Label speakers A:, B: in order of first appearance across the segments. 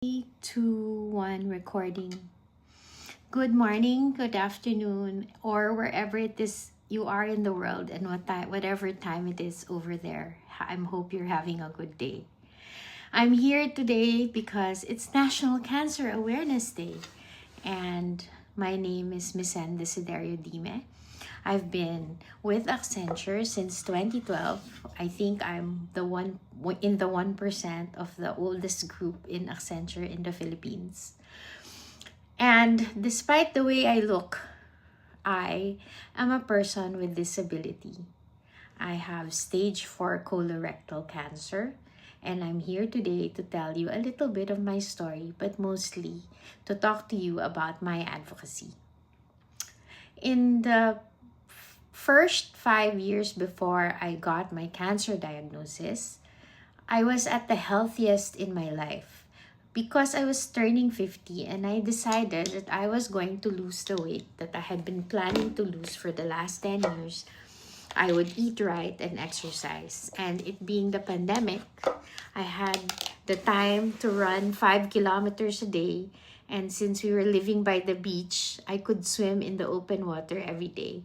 A: Three, two, one, recording. Good morning, good afternoon, or wherever it is you are in the world and whatever time it is over there. I hope you're having a good day. I'm here today because it's National Cancer Awareness Day, and my name is Misen Desiderio Dime. I've been with Accenture since 2012. I think I'm the one in the 1% of the oldest group in Accenture in the Philippines. And despite the way I look, I am a person with disability. I have stage 4 colorectal cancer, and I'm here today to tell you a little bit of my story, but mostly to talk to you about my advocacy. In the first 5 years before I got my cancer diagnosis, I was at the healthiest in my life because I was turning 50 and I decided that I was going to lose the weight that I had been planning to lose for the last 10 years. I would eat right and exercise. And it being the pandemic, I had the time to run 5 kilometers a day. And since we were living by the beach, I could swim in the open water every day.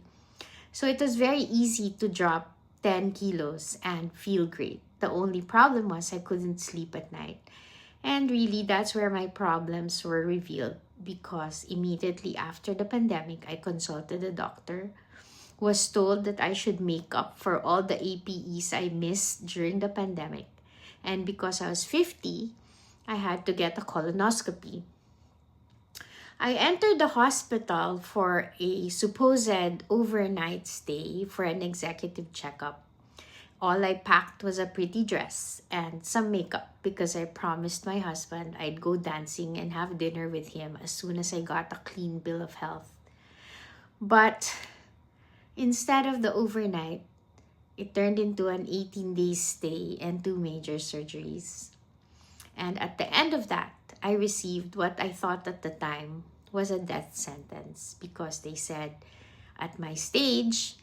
A: So it was very easy to drop 10 kilos and feel great. The only problem was I couldn't sleep at night. And really, that's where my problems were revealed because immediately after the pandemic, I consulted a doctor, was told that I should make up for all the APEs I missed during the pandemic. And because I was 50, I had to get a colonoscopy. I entered the hospital for a supposed overnight stay for an executive checkup. All I packed was a pretty dress and some makeup because I promised my husband I'd go dancing and have dinner with him as soon as I got a clean bill of health. But instead of the overnight, it turned into an 18-day stay and 2 major surgeries. And at the end of that, I received what I thought at the time was a death sentence because they said at my stage,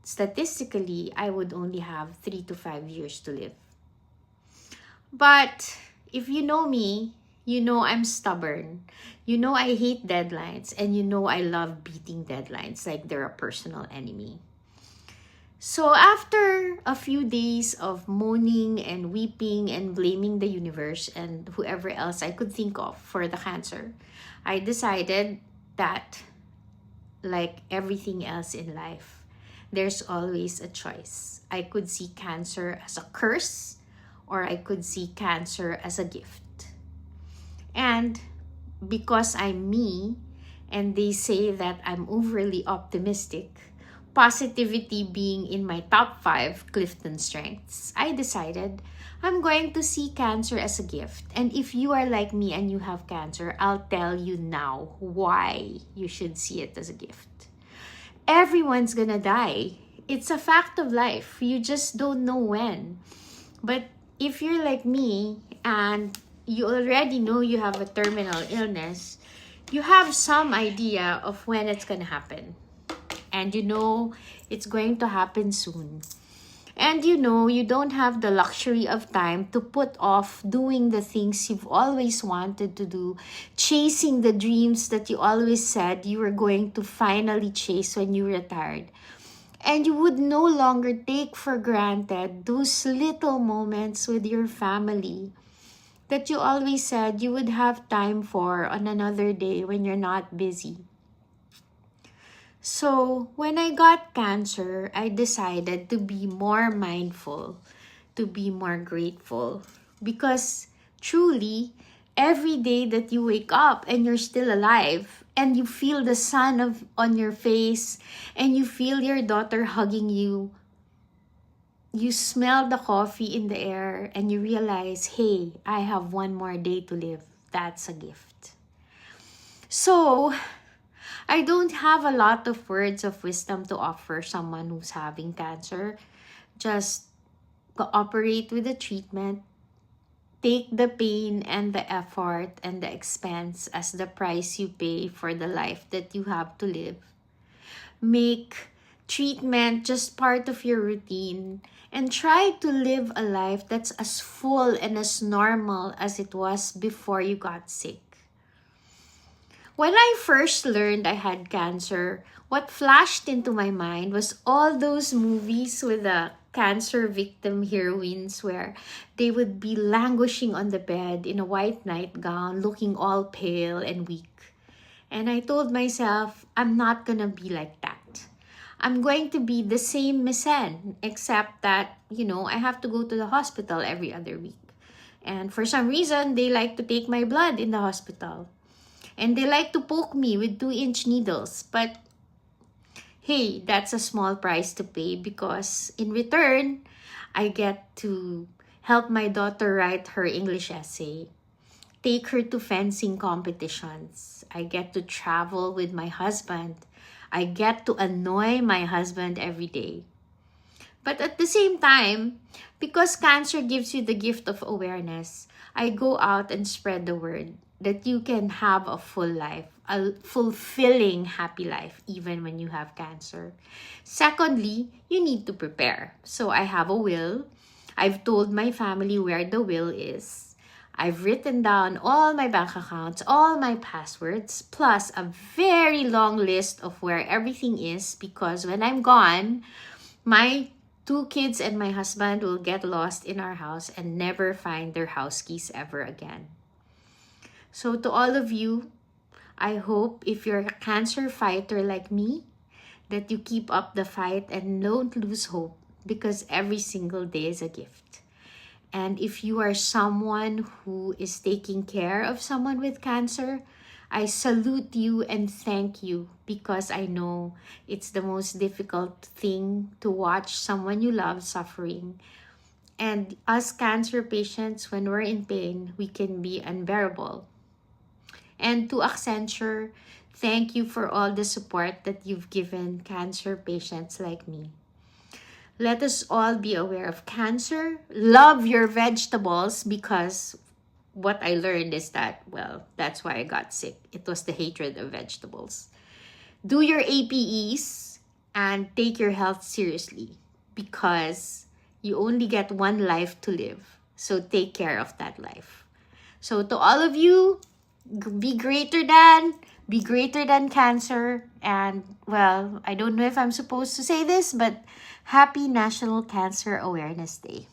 A: statistically, I would only have 3 to 5 years to live. But if you know me, you know I'm stubborn. You know I hate deadlines, and you know I love beating deadlines like they're a personal enemy. So after a few days of moaning and weeping and blaming the universe and whoever else I could think of for the cancer, I decided that, like everything else in life, there's always a choice. I could see cancer as a curse, or I could see cancer as a gift. And because I'm me, and they say that I'm overly optimistic, positivity being in my top 5 Clifton strengths, I decided I'm going to see cancer as a gift. And if you are like me and you have cancer, I'll tell you now why you should see it as a gift. Everyone's gonna die. It's a fact of life. You just don't know when. But if you're like me and you already know you have a terminal illness, you have some idea of when it's gonna happen. And you know it's going to happen soon. And you know you don't have the luxury of time to put off doing the things you've always wanted to do, chasing the dreams that you always said you were going to finally chase when you retired. And you would no longer take for granted those little moments with your family that you always said you would have time for on another day when you're not busy. So, when I got cancer, I decided to be more mindful, to be more grateful. Because truly, every day that you wake up and you're still alive, and you feel the sun on your face, and you feel your daughter hugging you, you smell the coffee in the air, and you realize, hey, I have one more day to live. That's a gift. So, I don't have a lot of words of wisdom to offer someone who's having cancer. Just cooperate with the treatment. Take the pain and the effort and the expense as the price you pay for the life that you have to live. Make treatment just part of your routine, and try to live a life that's as full and as normal as it was before you got sick. When I first learned I had cancer, what flashed into my mind was all those movies with the cancer victim heroines where they would be languishing on the bed in a white nightgown, looking all pale and weak. And I told myself, I'm not gonna be like that. I'm going to be the same Miss N, except that, I have to go to the hospital every other week. And for some reason, they like to take my blood in the hospital. And they like to poke me with 2-inch needles. But hey, that's a small price to pay because in return, I get to help my daughter write her English essay, take her to fencing competitions. I get to travel with my husband. I get to annoy my husband every day. But at the same time, because cancer gives you the gift of awareness, I go out and spread the word that you can have a full life, a fulfilling, happy life, even when you have cancer. Secondly, you need to prepare. So I have a will. I've told my family where the will is. I've written down all my bank accounts, all my passwords, plus a very long list of where everything is because when I'm gone, my 2 kids and my husband will get lost in our house and never find their house keys ever again. So to all of you, I hope if you're a cancer fighter like me, that you keep up the fight and don't lose hope because every single day is a gift. And if you are someone who is taking care of someone with cancer, I salute you and thank you because I know it's the most difficult thing to watch someone you love suffering. And us cancer patients, when we're in pain, we can be unbearable. And to Accenture, thank you for all the support that you've given cancer patients like me. Let us all be aware of cancer. Love your vegetables because what I learned is that, that's why I got sick. It was the hatred of vegetables. Do your APEs and take your health seriously because you only get one life to live. So take care of that life. So to all of you, be greater than cancer. And I don't know if I'm supposed to say this, but happy National Cancer Awareness Day.